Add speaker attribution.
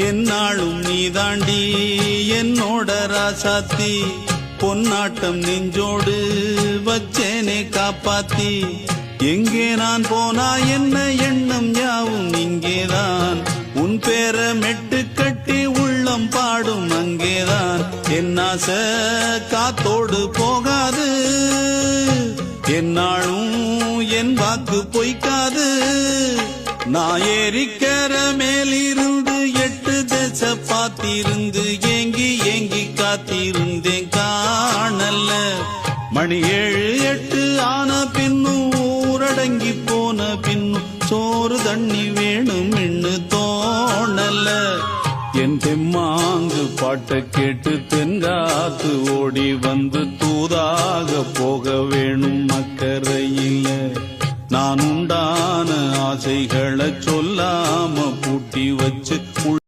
Speaker 1: என்னாலும் நீதாண்டி என்னோட ராசாத்தி பொன்னாட்டம் நெஞ்சோடு வச்சேனே காப்பாத்தி எங்கே நான் போனா என்ன எண்ணம் யாவும் இங்கேதான் உன் பேர மெட்டு கட்டி உள்ளம் பாடும் அங்கேதான் என் ஆசை காத்தோடு போகாது என்னாலும் என் வாக்கு பொய்க்காது நான் ஏறிக்கிற மேலிருந்து 8 தேச பாத்திருந்து ஏங்கி ஏங்கி காத்திருந்தேன் காணல்ல மணி 7 8 ஆன பின்னும் ஊரடங்கி போன பின்னும் சோறு தண்ணி வேணும் என்று தோணல்ல என் தெம்மாங்கு பாட்டை கேட்டு தென்காத்து ஓடி வந்து தூதாக போக வேணும் அக்கறையில் நான் உண்டான ஆசைகளை சொல்லாம பூட்டி வச்சு